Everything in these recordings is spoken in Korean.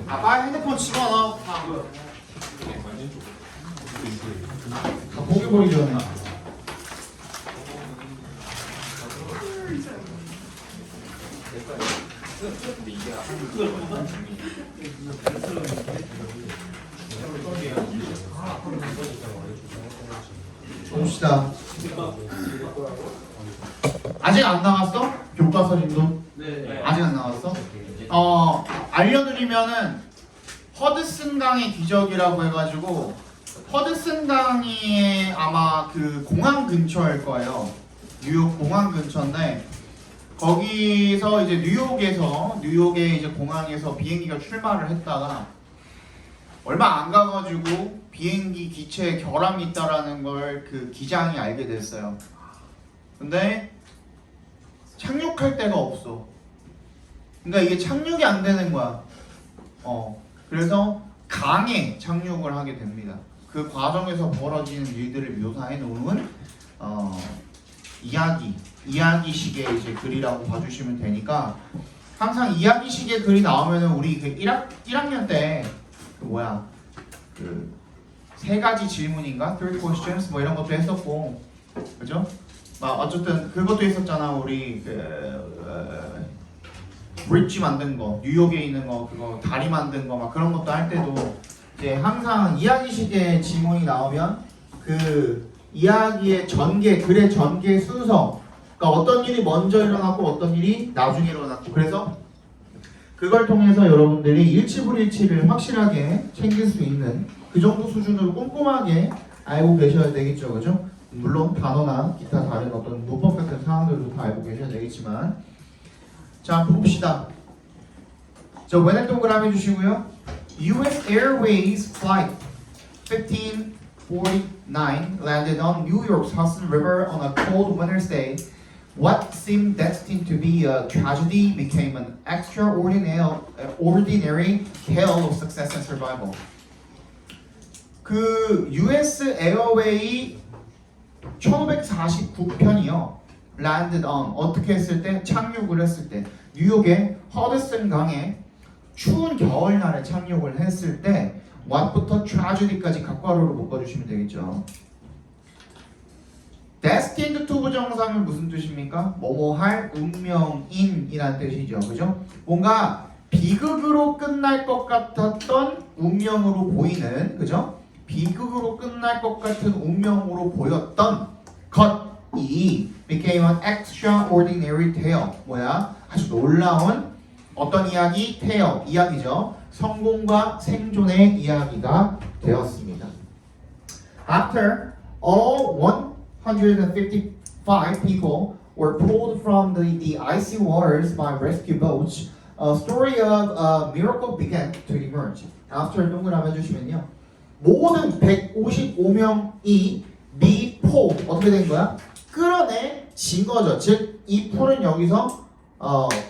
빨리 핸드폰 집어넣어. 다 보기 보기 전에. 봅시다. 아직 안 나왔어? 교과서님도? 네. 아직 안 나왔어? 알려드리면은 허드슨 강의 기적이라고 해가지고 허드슨 강이 아마 그 공항 근처일 거예요. 뉴욕 공항 근처인데 거기서 이제 뉴욕의 이제 공항에서 비행기가 출발을 했다가 얼마 안 가가지고 비행기 기체에 결함이 있다라는 걸 그 기장이 알게 됐어요. 근데 착륙할 데가 없어. 그러니까 이게 착륙이 안 되는 거야. 그래서 강에 착륙을 하게 됩니다. 그 과정에서 벌어지는 일들을 묘사해 놓은 이야기식의 이제 글이라고 봐주시면 되니까 항상 이야기식의 글이 나오면은 우리 그 1학년 때 그 세 가지 질문인가? 3 questions 뭐 이런 것도 했었고, 그죠? 어쨌든 그것도 있었잖아. 우리 브릿지 만든 거, 뉴욕에 있는 거, 그거 다리 만든 거 막 그런 것도 할 때도 이제 항상 이야기식의 질문이 나오면 그 이야기의 전개, 글의 전개 순서, 그러니까 어떤 일이 먼저 일어났고 어떤 일이 나중에 일어났고, 그래서 그걸 통해서 여러분들이 일치불일치를 확실하게 챙길 수 있는 그 정도 수준으로 꼼꼼하게 알고 계셔야 되겠죠, 그죠? 물론 단어나 기타 다른 어떤 문법 같은 사항들도 다 알고 계셔야 되겠지만, 자 봅시다. 저 왼의 동그라미 주시고요. U.S. Airways Flight 1549 landed on New York's Hudson River on a cold winter's day. What seemed destined to be a tragedy became an extraordinary tale of success and survival. 그 US 에어웨이 1549편이요. landed on 어떻게 했을 때? 착륙을 했을 때 뉴욕의 허드슨 강에 추운 겨울날에 착륙을 했을 때 what부터 tragedy까지 각괄호로 묶어주시면 되겠죠. destined to 부정사면 무슨 뜻입니까? 뭐뭐할 운명인이란 뜻이죠. 그죠? 뭔가 비극으로 끝날 것 같았던 운명으로 보이는, 그죠? 비극으로 끝날 것 같은 운명으로 보였던 것이 became an extraordinary tale. 뭐야? 아주 놀라운 어떤 이야기? tale, 이야기죠. 성공과 생존의 이야기가 되었습니다. After all 155 people were pulled from the icy waters by rescue boats, a story of a miracle began to emerge. After 동그라미 해주시면요. 모든 155명이 미포 어떻게 된 거야? 끌어내진 거죠. 즉, 이 풀은 여기서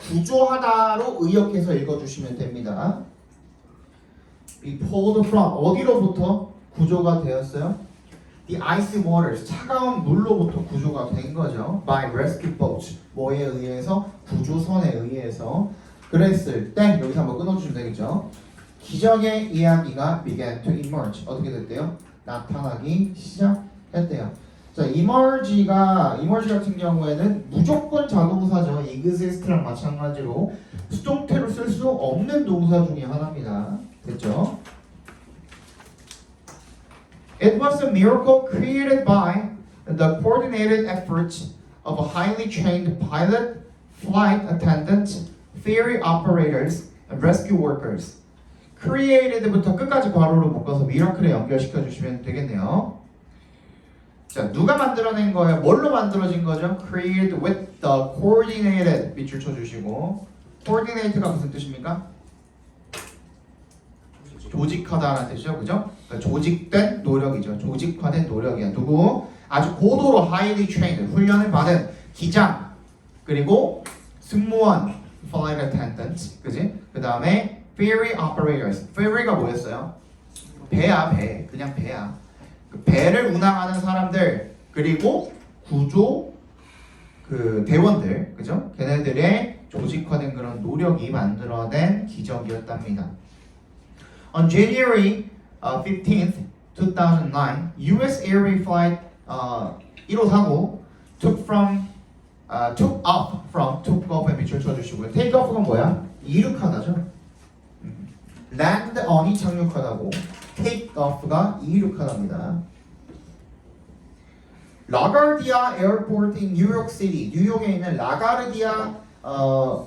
구조하다로 의역해서 읽어주시면 됩니다. Be pulled from 어디로부터 구조가 되었어요? The icy waters 차가운 물로부터 구조가 된 거죠. By rescue boats 뭐에 의해서? 구조선에 의해서. 그랬을 때 여기서 한번 끊어주시면 되겠죠. 기적의 이야기가 began to emerge. 어떻게 됐대요? 나타나기 시작했대요. 자, emerge 같은 경우에는 무조건 자동사죠. exist랑 마찬가지로 수동태로 쓸 수 없는 동사 중에 하나입니다. 됐죠? It was a miracle created by the coordinated efforts of a highly trained pilot, flight attendant, ferry operators, and rescue workers. created부터 끝까지 괄호로 묶어서 미라클에 연결시켜 주시면 되겠네요. 자, 누가 만들어낸 거예요? 뭘로 만들어진 거죠? created with the coordinated 밑줄 쳐주시고, coordinate가 무슨 뜻입니까? 조직하다라는 뜻이죠, 그죠? 그러니까 조직된 노력이죠. 조직화된 노력이야. 누구? 아주 고도로 highly trained 훈련을 받은 기장, 그리고 승무원 flight attendant, 그지? 그 다음에 ferry operators. ferry가 뭐였어요? 배야, 배. 그냥 배야. 그 배를 운항하는 사람들, 그리고 구조 그 대원들, 그죠? 걔네들의 조직화된 그런 노력이 만들어낸 기적이었답니다. On January 15th, 2009, U.S. Airways flight 1549 took off from took-off에 밑줄 쳐주시고요. take off가 뭐야? 이륙하다죠. land on이 착륙하다고 take off가 이륙하답니다. 라가르디아 에어포트 in 뉴욕 시티, 뉴욕에 있는 라가르디아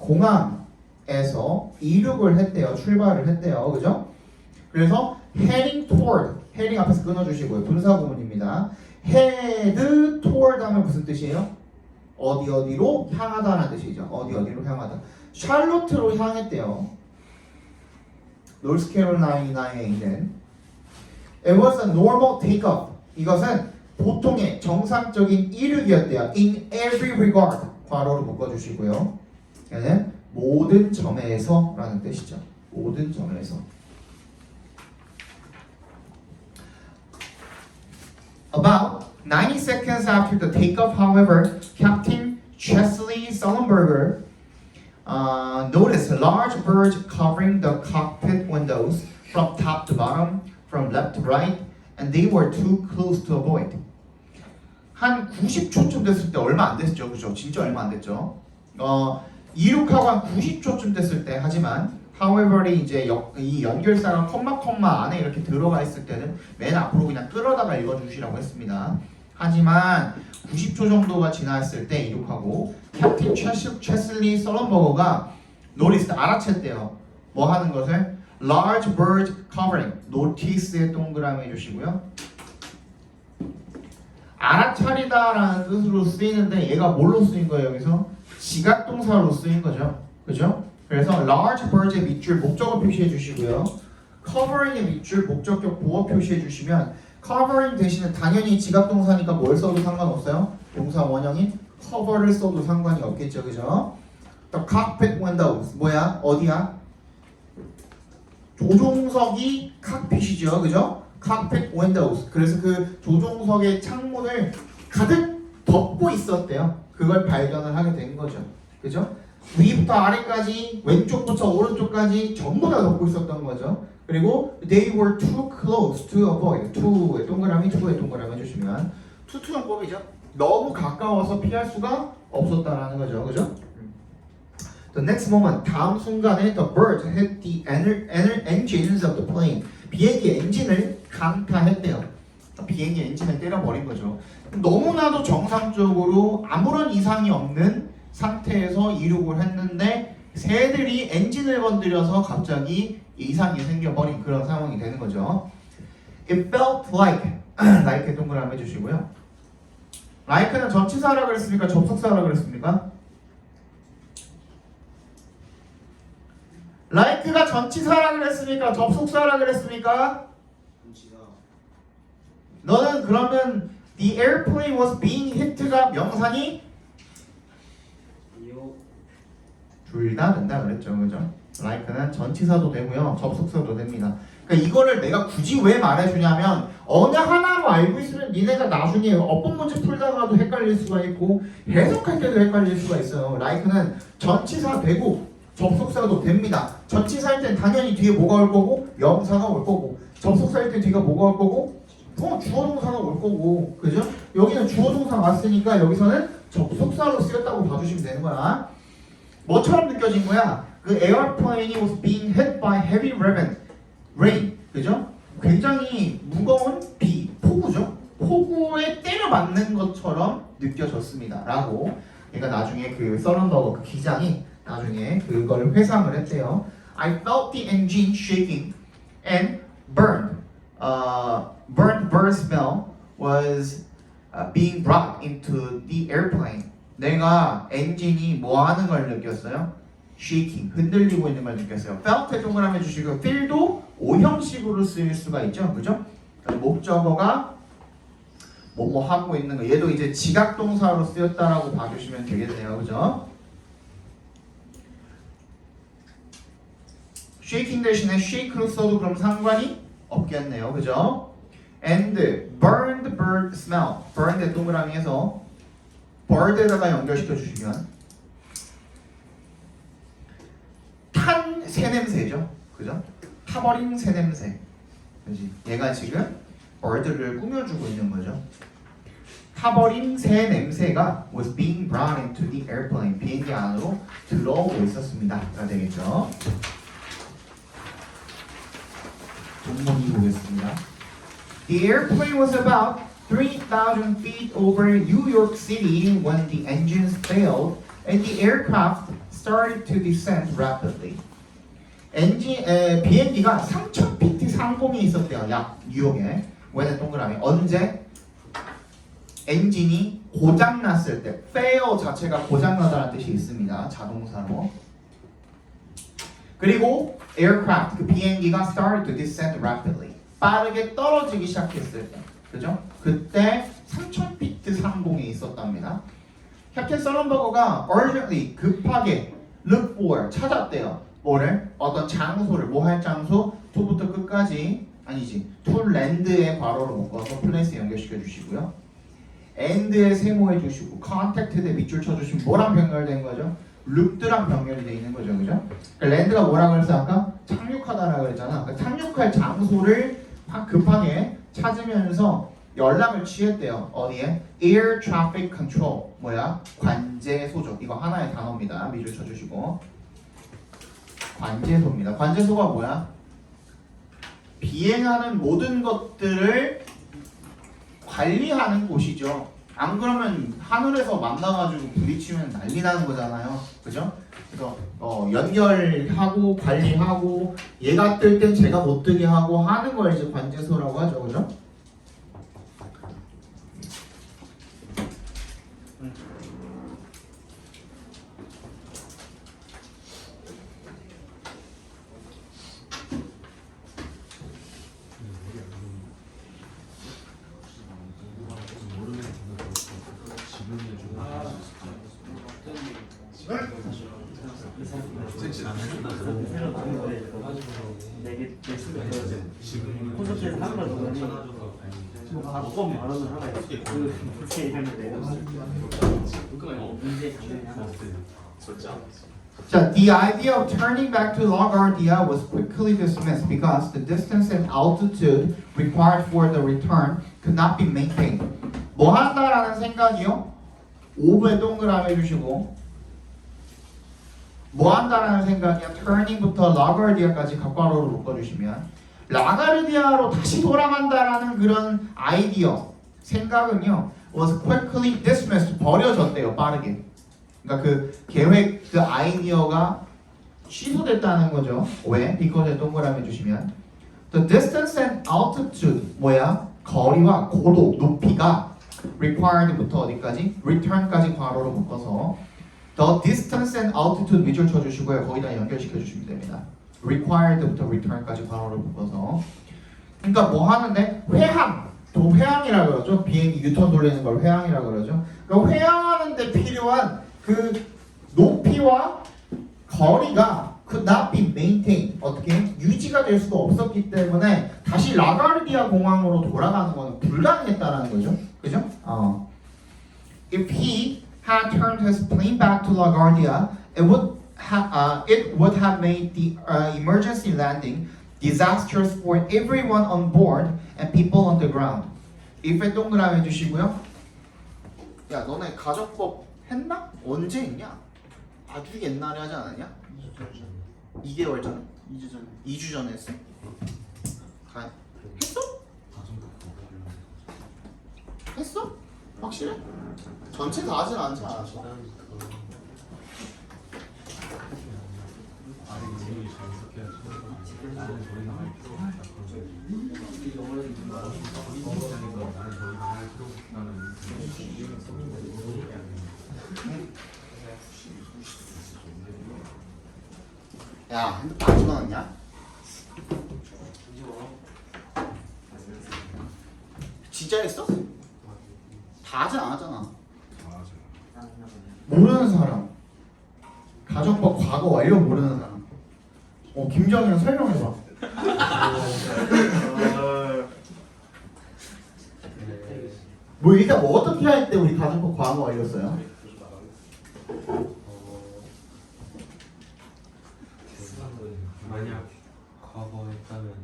공항에서 이륙을 했대요. 출발을 했대요. 그죠? 그래서 heading toward, heading 앞에서 끊어주시고요. 분사구문입니다. head toward 하면 무슨 뜻이에요? 어디로 향하다라는 뜻이죠. 어디로 향하다. 샬롯으로 향했대요. 노스캐롤라이나에 있는. It was a normal takeoff. 이것은 보통의 정상적인 이륙이었대요. In every regard. 괄호로 묶어주시고요. 얘는 모든 점에서라는 뜻이죠. 모든 점에서. About 90 seconds after the takeoff, however, Captain Chesley Sullenberger noticed large birds covering the cockpit windows from top to bottom, from left to right, and they were too close to avoid. 한 90초쯤 됐을 때 얼마 안 됐죠, 그죠? 진짜 얼마 안 됐죠. 이륙하고 한 90초쯤 됐을 때 하지만 however이 이제 이 연결사가 컴마 안에 이렇게 들어가 있을 때는 맨 앞으로 그냥 끌어다가 읽어주시라고 했습니다. 하지만 90초 정도가 지났을 때 이륙하고 캡틴 체슬리 썰런버거가 노리스 알아챘대요. 뭐 하는 것을? large bird covering notice에 동그라미 해주시고요. 알아차리다라는 뜻으로 쓰이는데 얘가 뭘로 쓰인 거예요? 여기서 지각동사로 쓰인 거죠. 그죠? 그래서 large birds의 밑줄 목적어 표시해 주시고요. covering의 밑줄 목적격 보어 표시해 주시면 covering 대신에 당연히 지각동사니까 뭘 써도 상관없어요. 동사 원형인 cover를 써도 상관이 없겠죠. 그죠? The cockpit windows 뭐야? 어디야? 조종석이 칵핏이죠. 그죠? cockpit windows. 그래서 그 조종석의 창문을 가득 덮고 있었대요. 그걸 발견을 하게 된 거죠. 그죠? 위부터 아래까지 왼쪽부터 오른쪽까지 전부 다 덮고 있었던 거죠. 그리고 they were too close to avoid. to의 동그라미, to의 동그라미 해주시면 투투용법이죠. 너무 가까워서 피할 수가 없었다라는 거죠. 그죠? The next moment, 다음 순간에 the bird hit the engines of the plane. 비행기 엔진을 강타했대요. 비행기 엔진을 때려버린 거죠. 너무나도 정상적으로 아무런 이상이 없는 상태에서 이륙을 했는데 새들이 엔진을 건드려서 갑자기 이상이 생겨버린 그런 상황이 되는 거죠. It felt like, like 동그라미 해주시고요. like는 전치사라 그랬습니까? 접속사라 그랬습니까? like가 전치사라 그랬습니까? 접속사라 그랬습니까? 전치사. 너는 그러면 the airplane was being hit가 명사니? 이요. 둘 다 된다 그랬죠, 그죠? like는 전치사도 되고요, 접속사도 됩니다. 그러니까 이거를 내가 굳이 왜 말해주냐면 어느 하나로 알고 있으면 니네가 나중에 어법 문제 풀다가도 헷갈릴 수가 있고 해석할 때도 헷갈릴 수가 있어요. like는 전치사 되고 접속사도 됩니다. 전치사일 땐 당연히 뒤에 뭐가 올 거고 명사가 올 거고 접속사일 땐 뒤가 뭐가 올 거고 주어동사가 올 거고 그죠? 여기는 주어동사 왔으니까 여기서는 접속사로 쓰였다고 봐주시면 되는 거야. 뭐처럼 느껴진 거야? 그 airplane was being hit by heavy rain 그죠? 굉장히 무거운 비, 폭우죠? 폭우에 때려 맞는 것처럼 느껴졌습니다 라고 그러니까 나중에 그 썰런버거 그 기장이 나중에 그걸 회상을 했대요. I felt the engine shaking and burned bird smell was being brought into the airplane. 내가 엔진이 뭐 하는 걸 느꼈어요? shaking, 흔들리고 있는 걸 느꼈어요. felt에 동그라미 주시고 feel도 오형식으로 쓰일 수가 있죠. 그죠? 목적어가 뭐뭐 하고 있는 거. 얘도 이제 지각동사로 쓰였다라고 봐주시면 되겠네요. 그죠? shaking 대신에 shake로 써도 그럼 상관이 없겠네요. 그죠? and burned bird smell. burned 동그라미 해서 bird에다가 연결시켜 주시면 탄 새 냄새죠. 그죠? 타버린 새 냄새. 그지? 얘가 지금 bir드를 꾸며주고 있는 거죠. 타버린 새 냄새가 was being brought into the airplane. 비행기 안으로 들어오고 있었습니다.가 되겠죠. 동문이 보겠습니다. The airplane was about 3,000 feet over New York City when the engines failed and the aircraft started to descend rapidly. 비행기가 3,000피트 상공에 있었대요. 약 뉴욕에. 왜는 동그라미. 언제? 엔진이 고장났을 때. fail 자체가 고장나다는 뜻이 있습니다. 자동사로. 그리고 aircraft, 그 비행기가 started to descend rapidly. 빠르게 떨어지기 시작했을 때. 그죠? 그때 3,000피트 상공에 있었답니다. 캡틴 썰런버거가 urgently, 급하게 look for, 찾았대요. 뭐를? 어떤 장소를, 뭐 할 장소? to부터 끝까지, 아니지, to land의 괄호로 묶어서 place 연결시켜 주시고요. and에 세모해 주시고 contact에 밑줄 쳐 주시면 뭐랑 병렬된 거죠? loop드랑 병렬이 되어 있는 거죠. 그죠? land가 뭐라고 그랬어 아까? 착륙하다라고 그랬잖아. 그러니까 착륙할 장소를 급하게 찾으면서 연락을 취했대요. 어디에? Air Traffic Control. 뭐야? 관제소죠. 이거 하나의 단어입니다. 밑줄 쳐주시고. 관제소입니다. 관제소가 뭐야? 비행하는 모든 것들을 관리하는 곳이죠. 안 그러면 하늘에서 만나가지고 부딪히면 난리 나는 거잖아요. 그죠? 그래서 연결하고 관리하고 얘가 뜰 땐 제가 못 뜨게 하고 하는 걸 이제 관제소라고 하죠. 그죠? 콘서트에서 한 번 보더니 박권 발언을 하나 했어요. 그렇게 얘기했는데 문제 장면이 하나 자, the idea of turning back to LaGuardia was quickly dismissed because the distance and altitude required for the return could not be maintained. 뭐 한다라는 생각이요? 5배 동그라미 해주시고 뭐 한다라는 생각이요? turning부터 LaGuardia까지 각괄호로 묶어주시면 라가르디아로 다시 돌아간다라는 그런 아이디어, 생각은요 was quickly dismissed, 버려졌대요, 빠르게. 그러니까 그 계획, 그 아이디어가 취소됐다는 거죠. 왜? because 동그라미 주시면 the distance and altitude, 뭐야? 거리와 고도, 높이가 required부터 어디까지? return까지 괄호로 묶어서 the distance and altitude 밑줄 쳐주시고요. 거기다 연결시켜 주시면 됩니다. required부터 return까지 괄호를 묶어서. 그러니까 뭐 하는데? 회항, 또 회항이라고 그러죠. 비행기 유턴 돌리는 걸 회항이라고 그러죠. 그러니까 회항하는데 필요한 그 높이와 거리가 could not be maintained, 어떻게 유지가 될 수가 없었기 때문에 다시 라가르디아 공항으로 돌아가는 것은 불가능했다라는 거죠. 그죠? If he had turned his plane back to LaGuardia, it would have made the emergency landing disastrous for everyone on board and people on the ground. if에 동그라미 해주시고요. 야, 너네 가정법 했나? 언제 했냐? 아주 옛날에 하지 않았냐? 2개월 전에? 2주 전에. 2주 전에 했어? 했어? 했어? 확실해? 전체 다 하진 않지 않았어? 야, 핸드폰 안 전화왔냐? 진짜 했어? 다 하진 않았잖아. 모르는 사람. 가정법 과거 완료 모르는 사람. 김정희는 설명해봐. 뭐 일단 뭐 어떻게 할 때 우리 가정법 과거 완료였어요? 만약 과거 했다면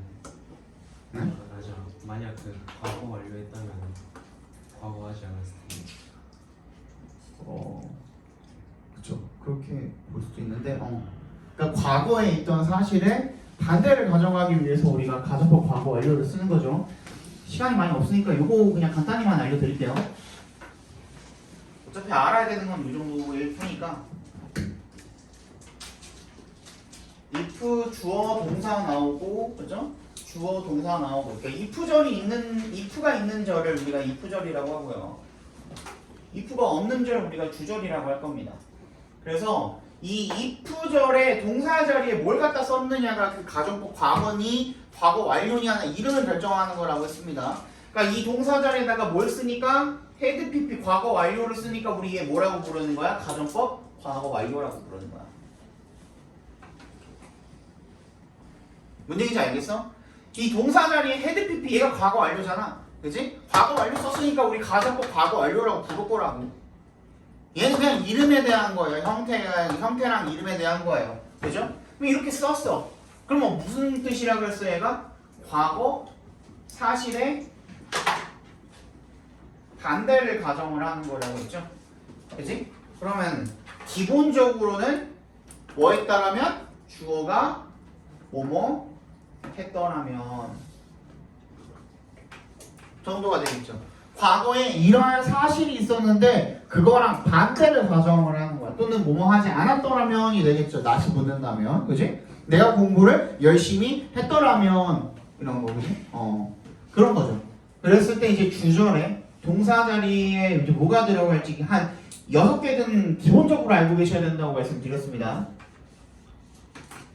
네? 맞아. 만약 그 과거 완료했다면 과거 하지 않았을 텐데. 그쵸. 그렇게 볼 수도 있는데, 그러니까 과거에 있던 사실에 반대를 가정하기 위해서 우리가 가정법 과거 완료를 쓰는 거죠. 시간이 많이 없으니까 이거 그냥 간단히만 알려드릴게요. 어차피 알아야 되는 건 이 정도일 테니까. if 주어 동사 나오고, 그죠? 주어 동사 나오고. 그러니까 if가 있는 절을 우리가 if절이라고 하고요. if가 없는 절 우리가 주절이라고 할 겁니다. 그래서 이 if절의 동사 자리에 뭘 갖다 썼느냐가 그 가정법 과거니 과거 완료냐는 이름을 결정하는 거라고 했습니다. 그러니까 이 동사 자리에다가 뭘 쓰니까 헤드 PP 과거 완료를 쓰니까 우리 얘 뭐라고 부르는 거야? 가정법 과거 완료라고 부르는 거야. 뭔 얘기인지 알겠어? 이 동사 자리에 헤드 PP 얘가 과거 완료잖아. 그지? 과거 완료 썼으니까 우리 가정법 과거 완료라고 부를 거라고. 얘는 그냥 이름에 대한 거예요. 형태랑 이름에 대한 거예요. 그죠? 그럼 이렇게 썼어. 그러면 무슨 뜻이라 그랬어 얘가? 과거 사실의 반대를 가정을 하는 거라고 했죠. 그지? 그러면 기본적으로는 뭐 했다라면 주어가 뭐뭐 했더라면 정도가 되겠죠. 과거에 이러한 사실이 있었는데 그거랑 반대를 가정을 하는 거야. 또는 뭐뭐 하지 않았더라면이 되겠죠. 낫이 붙는다면, 그지? 내가 공부를 열심히 했더라면 이런 거, 그지? 그런 거죠. 그랬을 때 이제 주절에 동사 자리에 이제 뭐가 들어갈지 한 6개든 기본적으로 알고 계셔야 된다고 말씀드렸습니다.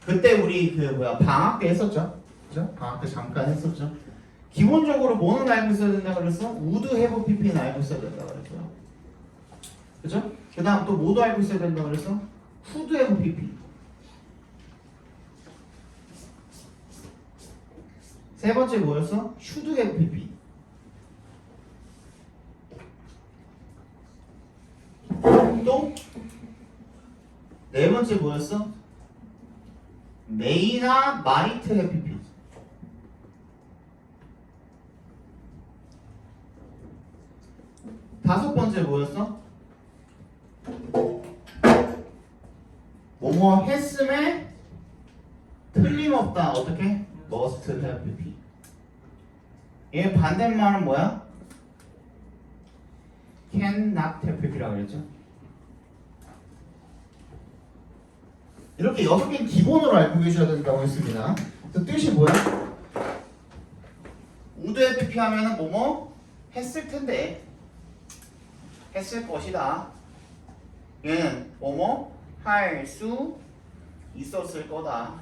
그때 우리 방학 때 했었죠. 그죠? 방학 때 잠깐 했었죠. 기본적으로 뭐는 알고 있어야 된다 그랬어? would have pp는 알고 있어야 된다 그랬어요. 그죠? 그 다음 또 뭐도 알고 있어야 된다 그랬어? could have pp. 세 번째 뭐였어? should have pp. 또 네 번째 뭐였어? may나 might have pp. 다섯 번째 뭐였어? 뭐뭐 했음에 틀림없다. 어떻게? must have pp. 얘 반대말은 뭐야? cannot have pp라고 그랬죠? 이렇게 6개는 기본으로 알고 계셔야 된다고 했습니다. 그 뜻이 뭐야? would have pp 하면은 뭐뭐 했을 텐데 했을 것이다. 얘는 뭐뭐 할 수 있었을 거다.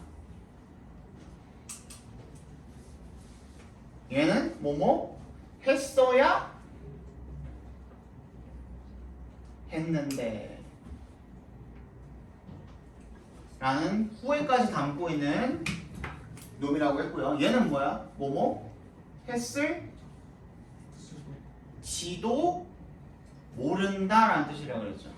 얘는 뭐뭐 했어야 했는데 라는 후에까지 담고 있는 놈이라고 했고요. 얘는 뭐야? 뭐뭐 했을 지도 모른다라는 뜻이라고 그랬죠.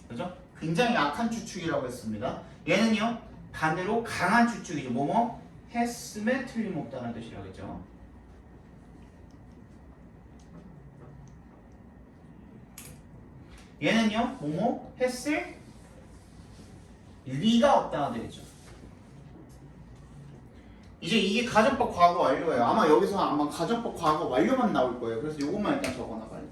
그죠? 굉장히 약한 추측이라고 했습니다. 얘는요 반대로 강한 추측이죠. 뭐뭐 했음에 틀림없다는 뜻이라고 했죠. 얘는요 뭐뭐 했을 리가 없다가 되겠죠. 이제 이게 가정법 과거 완료예요. 아마 여기서 아마 가정법 과거 완료만 나올 거예요. 그래서 이것만 일단 적어놔봐요.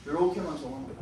이렇게만 적어놔봐요.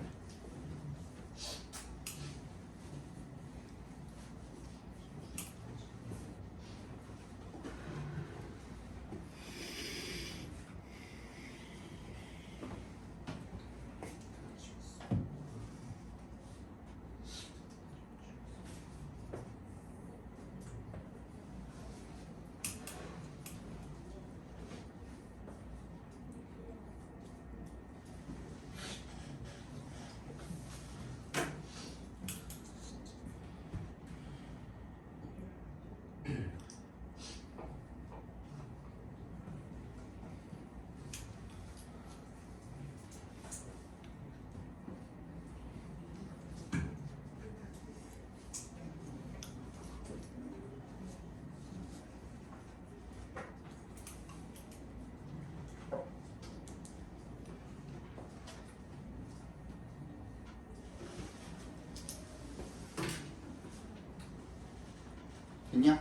됐냐?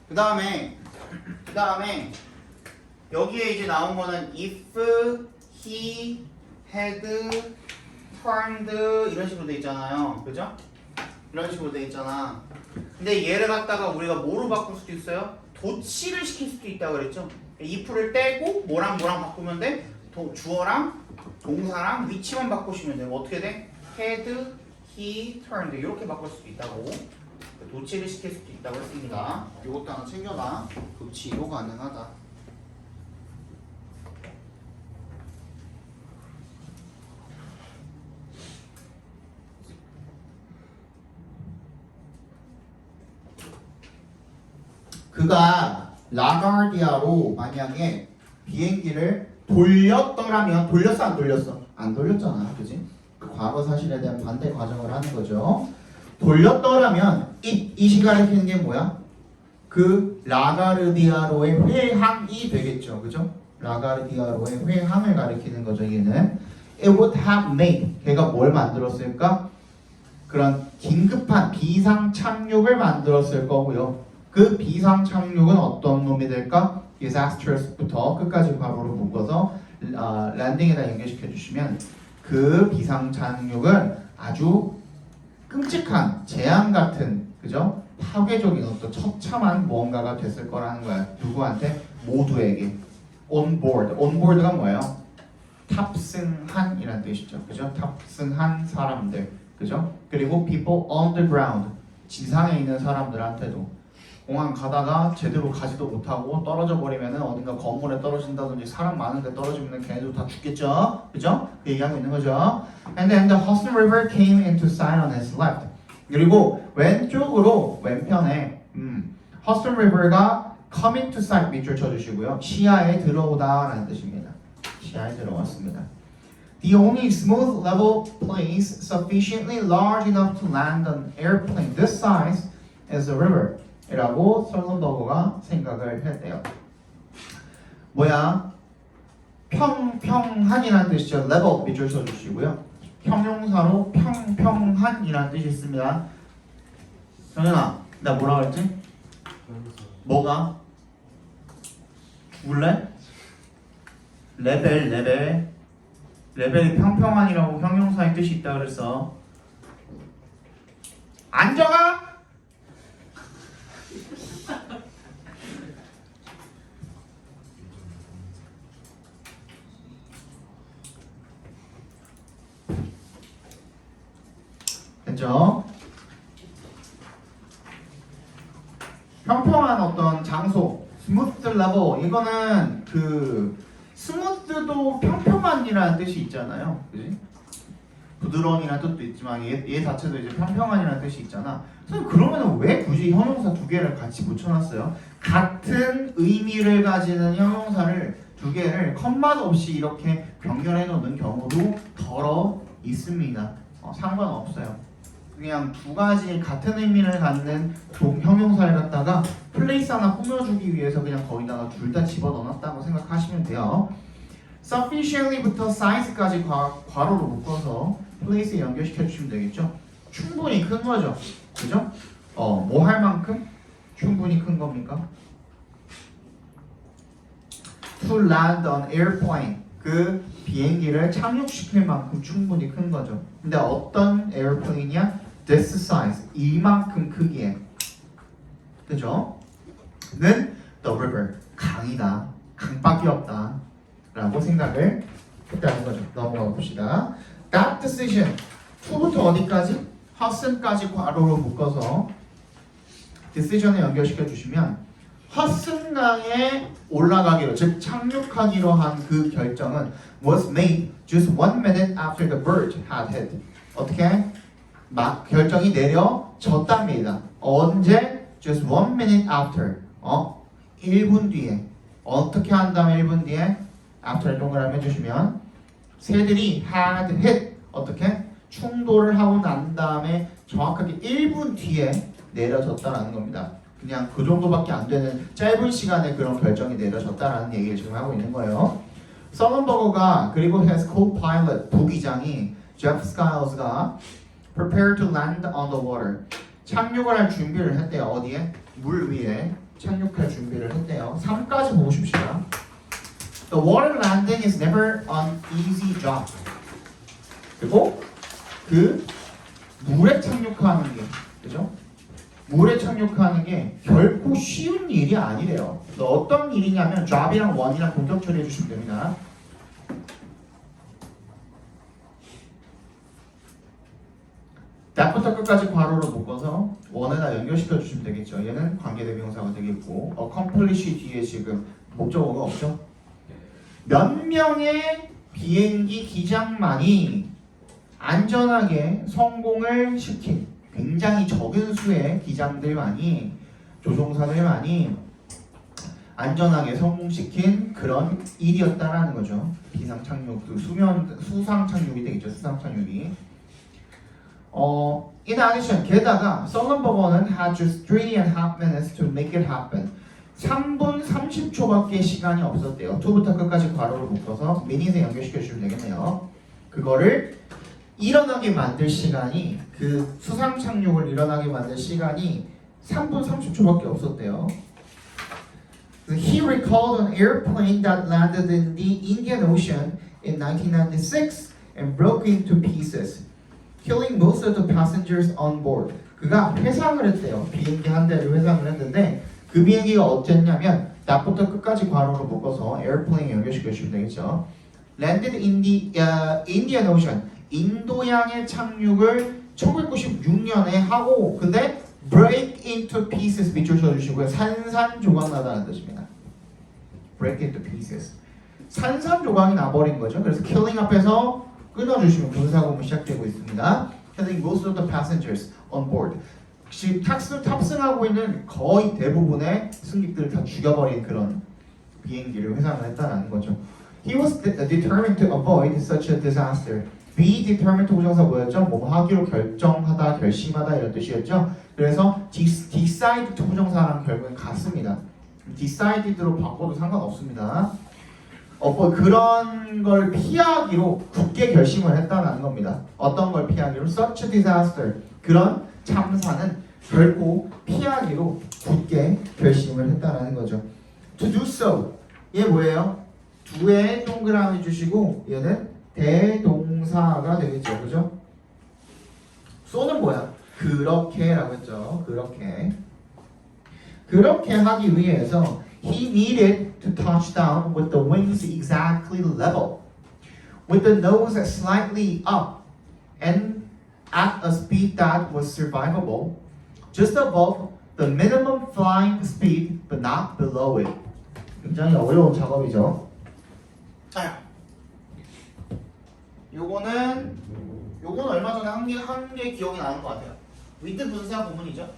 그 다음에 여기에 이제 나온 거는 if he had turned 이런 식으로 돼 있잖아요. 그죠? 이런 식으로 돼 있잖아. 근데 얘를 갖다가 우리가 뭐로 바꿀 수도 있어요? 도치를 시킬 수도 있다고 그랬죠? if를 떼고 뭐랑 바꾸면 돼? 주어랑 동사랑 위치만 바꾸시면 돼요. 어떻게 돼? had, he, turned 이렇게 바꿀 수도 있다고. 도치를 시킬 수도 있다고 했습니다. 이것도 하나 챙겨놔. 도치로 가능하다. 그가 라가르디아로 만약에 비행기를 돌렸더라면 돌렸어 안 돌렸어? 안 돌렸잖아, 그지? 그 과거 사실에 대한 반대 과정을 하는 거죠. 돌렸더라면 이 시간에 피는 게 뭐야? 그 라가르디아로의 회항이 되겠죠, 그죠? 라가르디아로의 회항을 가리키는 거죠. 얘는 it would have made 걔가 뭘 만들었을까? 그런 긴급한 비상 착륙을 만들었을 거고요. 그 비상 착륙은 어떤 놈이 될까? disastrous부터 끝까지 괄호로 묶어서 랜딩에다 연결시켜 주시면 그 비상 착륙은 아주 끔찍한 재앙 같은, 그죠? 파괴적인 어떤 처참한 무언가가 됐을 거라는 거야. 누구한테? 모두에게. on board가 뭐예요? 탑승한이라는 뜻이죠. 그죠? 탑승한 사람들, 그죠? 그리고 people on the ground, 지상에 있는 사람들한테도. 공항 가다가 제대로 가지도 못하고 떨어져 버리면은 어딘가 건물에 떨어진다든지 사람 많은데 떨어지면 걔네도 다 죽겠죠, 그죠? 그 얘기하고 있는 거죠. And then the Hudson River came into sight on his left. 그리고 왼쪽으로 왼편에 Hudson River가 come into sight 밑줄 쳐주시고요. 시야에 들어오다라는 뜻입니다. 시야에 들어왔습니다. The only smooth level place sufficiently large enough to land an airplane this size is the river. 이라고 설런버거가 생각을 했대요. 뭐야? 평평한이라는 뜻이죠. level 밑줄 쳐주시고요. 형용사로 평평한이라는 뜻이 있습니다. 정연아, 나 뭐라 그랬지? 뭐가? 죽을래? 레벨이 평평한이라고 형용사의 뜻이 있다 그랬어. 앉아가! 됐죠? 평평한 어떤 장소, 스무트 레벨, 이거는 그 스무트도 평평한이라는 뜻이 있잖아요, 그지? 부드러움이라는 뜻도 있지만 얘 자체도 이제 평평한이라는 뜻이 있잖아. 그러면 왜 굳이 형용사 두 개를 같이 붙여놨어요? 같은 의미를 가지는 형용사를 두 개를 컴마도 없이 이렇게 병렬해 놓는 경우도 덜어 있습니다. 상관없어요. 그냥 두 가지 같은 의미를 갖는 형용사를 갖다가 플레이스 하나 꾸며주기 위해서 그냥 거기다가 둘 다 집어넣었다고 생각하시면 돼요. sufficiently부터 size까지 괄호로 묶어서 플레이스에 연결시켜 주시면 되겠죠. 충분히 큰 거죠, 그죠? 뭐 할 만큼 충분히 큰 겁니까? To land an airplane, 그 비행기를 착륙시킬 만큼 충분히 큰 거죠. 근데 어떤 에어플레인이야? This size, 이만큼 크기에, 그죠? 는 the river, 강이다, 강밖에 없다 라고 생각을 했다는 거죠. 넘어가 봅시다. That decision, to부터 어디까지? Hudson까지 괄호로 묶어서 decision에 연결시켜 주시면 허슨강에 올라가기로, 즉 착륙하기로 한 그 결정은 was made just 1 minute after the bird had hit. 어떻게? 막 결정이 내려졌답니다. 언제? just 1 minute after. 1분 뒤에. 어떻게 한 다음에 1분 뒤에? after 동그라미 해주시면 새들이 had hit. 어떻게? 충돌을 하고 난 다음에 정확하게 1분 뒤에 내려졌다라는 겁니다. 그냥 그 정도밖에 안 되는 짧은 시간에 그런 결정이 내려졌다라는 얘기를 지금 하고 있는 거예요. 썰런버거가 그리고 his co-pilot 부기장이 제프 스카일스가 prepare to land on the water. 착륙을 할 준비를 했대요. 어디에? 물 위에 착륙할 준비를 했대요. 3까지 보십시다. The water landing is never an easy job. 그리고 그 물에 착륙하는 게, 그죠? 물에 착륙하는 게 결코 쉬운 일이 아니래요. 어떤 일이냐면 job이랑 one이랑 동격 처리해 주시면 됩니다. that부터 끝까지 괄호로 묶어서 one에다 연결시켜 주시면 되겠죠. 얘는 관계대명사가 되겠고 accomplish 뒤에 지금 목적어가 없죠. 몇 명의 비행기 기장만이 안전하게 성공을 시킨 굉장히 적은 수의 기장들만이 조종사들만이 안전하게 성공시킨 그런 일이었다라는 거죠. 비상 착륙, 그 수상 착륙이 되겠죠. 수상 착륙이. In addition, 게다가 썰런버거는 had just 3.5 minutes to make it happen. 3분 30초밖에 시간이 없었대요. 2부터 끝까지 괄호를 묶어서 미닛에 연결시켜 주시면 되겠네요. 그거를 일어나게 만들 시간이, 그 수상 착륙을 일어나게 만들 시간이 3분 30초밖에 없었대요. He recalled an airplane that landed in the Indian Ocean in 1996 and broke into pieces, killing most of the passengers on board. 그가 회상을 했대요. 비행기 한 대를 회상을 했는데 그 비행기가 어땠냐면 낮부터 끝까지 괄호로 묶어서 airplane 연결시켜 주시면 되겠죠. Landed in the Indian Ocean. 인도양의 착륙을 1996년에 하고 근데 break into pieces 밑줄 쳐주시고요. 산산조각 나다는 뜻입니다. break into pieces. 산산조각이 나버린 거죠. 그래서 killing 앞에서 끊어주시면 분사구문 시작되고 있습니다. killing most of the passengers on board. 지금 탑승하고 있는 거의 대부분의 승객들을 다 죽여버린 그런 비행기를 회상을 했다는 거죠. He was determined to avoid such a disaster. Be determined 부정사 뭐였죠? 뭐 하기로 결정하다, 결심하다 이런 뜻이었죠. 그래서 decide 부정사랑 결국엔 같습니다. decided로 바꿔도 상관없습니다. 뭐 그런 걸 피하기로 굳게 결심을 했다는 겁니다. 어떤 걸 피하기로? Such a disaster. 그런 참사는 결코 피하기로 굳게 결심을 했다는 거죠. To do so. 얘 뭐예요? 두에 동그라미 주시고 얘는 대동사가 되겠죠. 그죠? so는 뭐야? 그렇게라고 했죠. 그렇게 하기 위해서 he needed to touch down with the wings exactly level, with the nose slightly up, and at a speed that was survivable, just above the minimum flying speed, but not below it. 굉장히 어려운 작업이죠. 요거는 얼마 전에 한 개 기억이 나는 것 같아요. with 분사 구문이죠.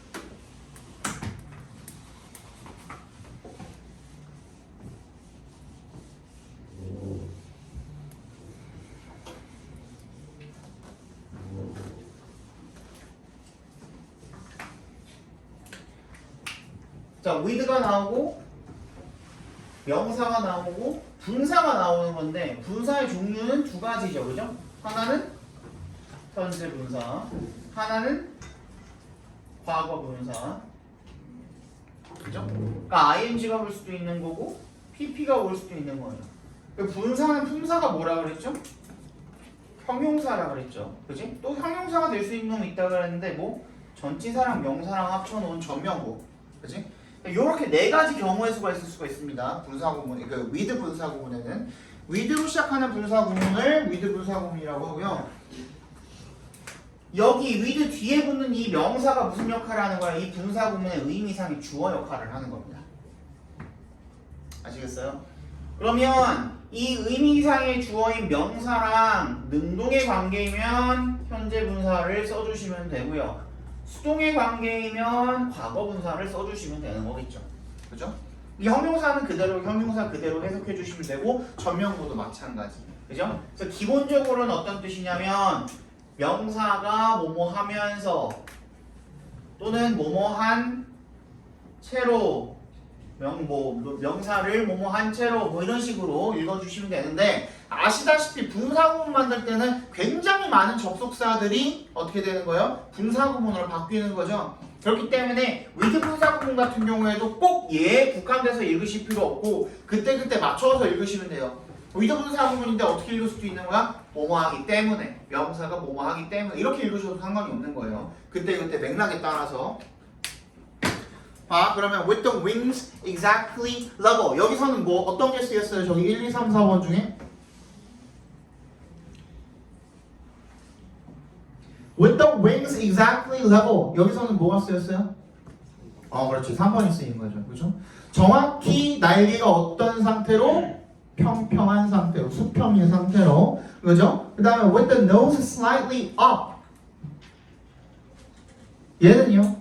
자, with가 나오고 명사가 나오고 분사가 나오는 건데 분사의 종류는 두 가지죠, 그죠? 하나는 현재 분사, 하나는 과거 분사, 그죠? 그러니까 ing가 올 수도 있는 거고 pp가 올 수도 있는 거예요. 분사는 품사가 뭐라 그랬죠? 형용사라 그랬죠, 그지? 또 형용사가 될 수 있는 놈 있다 그랬는데 뭐 전치사랑 명사랑 합쳐놓은 전명구, 그지? 이렇게 네 가지 경우의 수가 있을 수가 있습니다. 분사구문, 그 with 분사구문에는 with로 시작하는 분사구문을 with 분사구문이라고 하고요. 여기 with 뒤에 붙는 이 명사가 무슨 역할을 하는 거야? 이 분사구문의 의미상의 주어 역할을 하는 겁니다. 아시겠어요? 그러면 이 의미상의 주어인 명사랑 능동의 관계이면 현재 분사를 써주시면 되고요. 수동의 관계이면 과거 분사를 써주시면 되는 거겠죠. 그죠? 이 형용사는 그대로 형용사 그대로 해석해 주시면 되고 전명구도 마찬가지. 그죠? 그래서 기본적으로는 어떤 뜻이냐면 명사가 뭐뭐 하면서 또는 뭐뭐 한 채로 명사를 뭐뭐 한 채로 뭐 이런 식으로 읽어주시면 되는데 아시다시피 분사구문 만들 때는 굉장히 많은 접속사들이 어떻게 되는 거예요? 분사구문으로 바뀌는 거죠. 그렇기 때문에 with 분사구문 같은 경우에도 꼭 얘에 국한돼서 읽으실 필요 없고 그때그때 맞춰서 읽으시면 돼요. with 분사구문인데 어떻게 읽을 수도 있는 거야? 뭐뭐 하기 때문에 명사가 뭐뭐 하기 때문에 이렇게 읽으셔도 상관이 없는 거예요. 그때그때 맥락에 따라서 그러면 with the wings exactly level 여기서는 뭐 어떤 게 쓰였어요? 저기 1, 2, 3, 4번 중에 with the wings exactly level 여기서는 뭐가 쓰였어요? 그렇지 3번이 쓰인 거죠. 그죠? 정확히 날개가 어떤 상태로? 평평한 상태로 수평인 상태로 그죠? 그 다음에 with the nose slightly up 얘는요?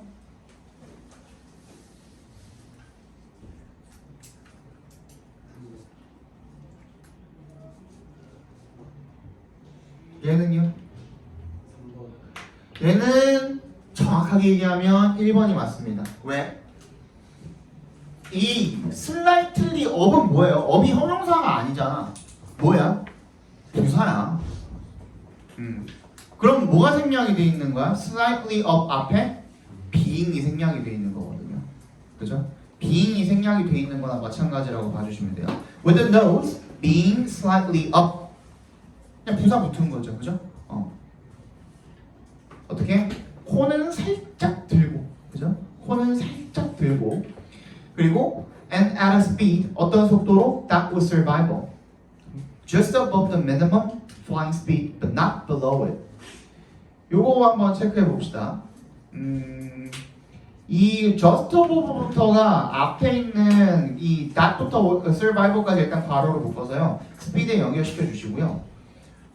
얘는요? 얘는 정확하게 얘기하면 1번이 맞습니다. 왜? 이 slightly up은 뭐예요? up이 형용사가 아니잖아. 뭐야? 부사야. 그럼 뭐가 생략이 돼 있는 거야? slightly up 앞에 being이 생략이 돼 있는 거거든요. 그죠? being이 생략이 돼 있는 거나 마찬가지라고 봐주시면 돼요. with the nose being slightly up 그냥 부사 붙은 거죠, 그죠? 어떻게? 코는 살짝 들고, 그죠? 코는 살짝 들고, 그리고 and at a speed 어떤 속도로? That was survival. Just above the minimum flying speed, but not below it. 요거 한번 체크해 봅시다. 이 just above부터가 앞에 있는 이 that부터 survival까지 일단 괄호로 묶어서요. 스피드에 연결시켜 주시고요.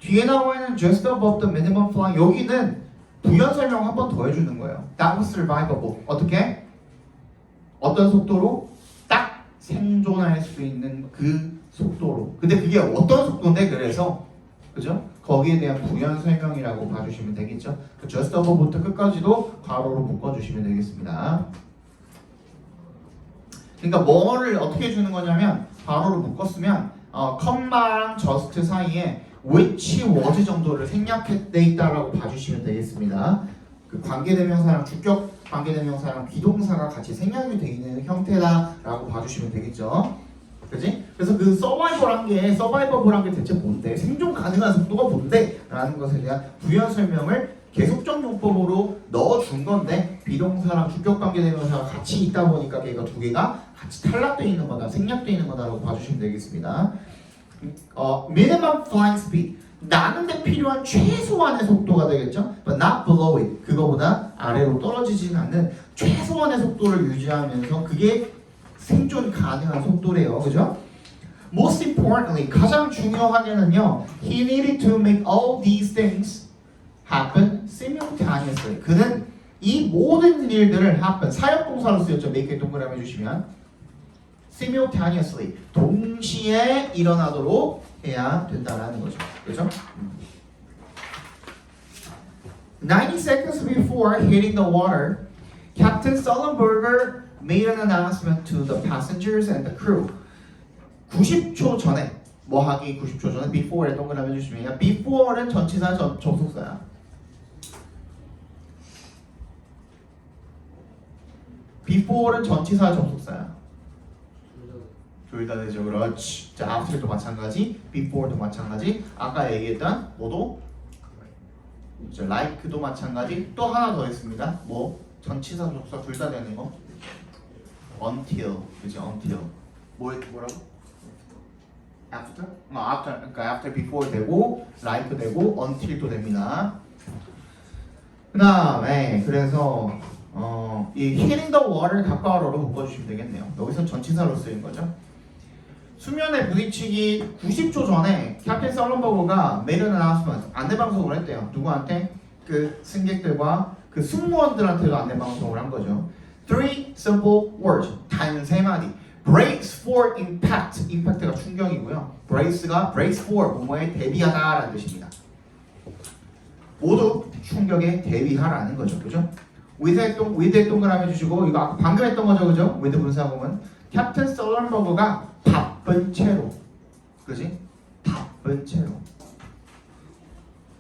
뒤에 나와 있는 just above the minimum flying 여기는 부연 설명 한 번 더 해주는 거예요. That was survivable. 어떻게? 어떤 속도로? 딱 생존할 수 있는 그 속도로. 근데 그게 어떤 속도인데 그래서 그죠? 거기에 대한 부연 설명이라고 봐주시면 되겠죠. 그 just above부터 끝까지도 괄호로 묶어주시면 되겠습니다. 그러니까 뭐를 어떻게 해주는 거냐면 괄호로 묶었으면 컴마랑 just 사이에 which was 정도를 생략돼 있다라고 봐주시면 되겠습니다. 그 관계대명사랑 주격 관계대명사랑 비동사가 같이 생략이 돼 있는 형태다라고 봐주시면 되겠죠. 그지? 그래서 그 서바이벌한 게 대체 뭔데? 생존 가능한 속도가 뭔데? 라는 것에 대한 부연 설명을 계속적 용법으로 넣어준 건데 비동사랑 주격 관계대명사가 같이 있다 보니까 걔가 두 개가 같이 탈락돼 있는 거다, 생략돼 있는 거다라고 봐주시면 되겠습니다. minimum flying speed 나는데 필요한 최소한의 속도가 되겠죠. But not below it 그거보다 아래로 떨어지진 않는 최소한의 속도를 유지하면서 그게 생존 가능한 속도래요. 그죠? Most importantly 가장 중요하게는요 he needed to make all these things happen simultaneously 그는 이 모든 일들을 happen 사역동사로 쓰였죠. make에 동그라미 주시면 simultaneously 동시에 일어나도록 해야 된다라는 거죠. 그죠? 90 seconds before hitting the water, Captain Sullenberger made an announcement to the passengers and the crew. 90초 전에 뭐 하기 90초 전에 before에 동그라미 해주시면 before는 전치사 접속사야. before는 전치사 접속사야. 둘 다 되죠. 그렇지. 자, after도 마찬가지, before도 마찬가지. 아까 얘기했던 뭐도 like도 마찬가지. 또 하나 더 있습니다. 뭐 전치사 접속사 둘 다 되는 거. until, 그죠? until. 뭐라고? after? after. 그러니까 after, before 되고, like 되고, until도 됩니다. 그다음에 그래서 이 hitting the water 가까워로 묶어주시면 되겠네요. 여기서 전치사로 쓰인 거죠. 수면에 부딪히기 90초 전에 캡틴 썰런버그가 made an announcement 안내 방송을 했대요. 누구한테? 그 승객들과 그 승무원들한테도 안내 방송을 한 거죠. Three simple words. 단 세 마디. Brace for impact. impact가 충격이고요. brace가 brace for 뭐뭐에 대비하다라는 뜻입니다. 모두 충격에 대비하라는 거죠. 그죠? with에 동그라미 주시고 이거 아까 방금 했던 거죠. 그죠? with 분사구문 캡틴 썰런버그가 바쁜 채로, 그지? 바쁜 채로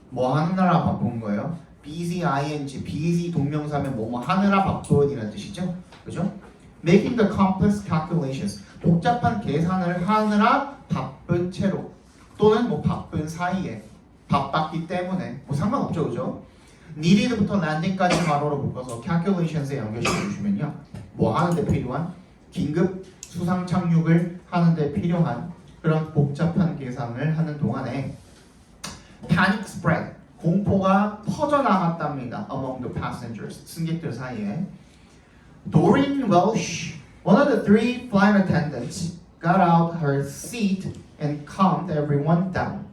뭐 하느라 바쁜 거예요? busy ing, busy 동명사면 뭐뭐 하느라 바쁜이라는 뜻이죠, 그죠? Making the complex calculations, 복잡한 계산을 하느라 바쁜 채로 또는 뭐 바쁜 사이에 바빴기 때문에 뭐 상관없죠, 그죠? needed부터 landing까지 말어로 묶어서 calculations에 연결시켜 주시면요, 뭐 하는데 필요한 긴급 수상 착륙을 하는데 필요한 그런 복잡한 계산을 하는 동안에 panic spread, 공포가 퍼져나갔답니다. among the passengers, 승객들 사이에. Doreen Welsh, one of the three flight attendants, got out her seat and calmed everyone down.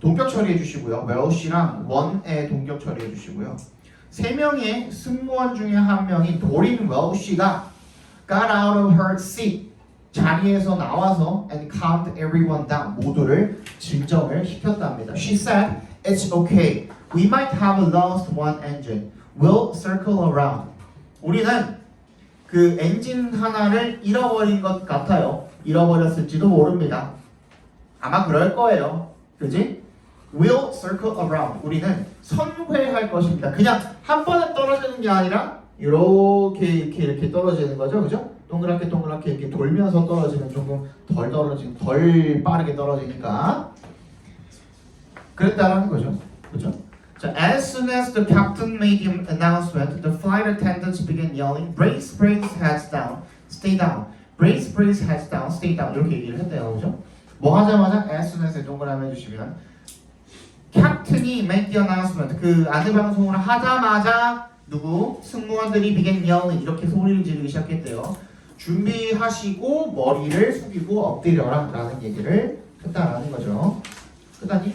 동격 처리해 주시고요. 웰시랑 원에 동격 처리해 주시고요. 세 명의 승무원 중에 한 명인 도린 웰시가 got out of her seat, 자리에서 나와서 and calmed everyone down, 모두를 진정을 시켰답니다. She said, "It's okay. We might have lost one engine. We'll circle around." 우리는 그 엔진 하나를 잃어버린 것 같아요. 잃어버렸을지도 모릅니다. 아마 그럴 거예요. 그지? We'll circle around. 우리는 선회할 것입니다. 그냥 한 번에 떨어지는 게 아니라 이렇게 떨어지는 거죠, 그죠? 동그랗게 이렇게 돌면서 떨어지면 조금 덜 빠르게 떨어지니까 그랬다라는 거죠, 그죠? 자, as soon as the captain made the announcement, the flight attendants began yelling, "Brace, brace, heads down, stay down. Brace, brace, heads down, stay down." 이렇게 얘기를 했대요, 그죠? 뭐 하자마자 as soon as에 동그라미 해주시면 캡틴이 make the announcement, 그 안내 방송을 하자마자 누구? 승무원들이 began yelling, 이렇게 소리를 지르기 시작했대요. 준비하시고 머리를 숙이고 엎드려라 라는 얘기를 했다라는 거죠. 끝났니?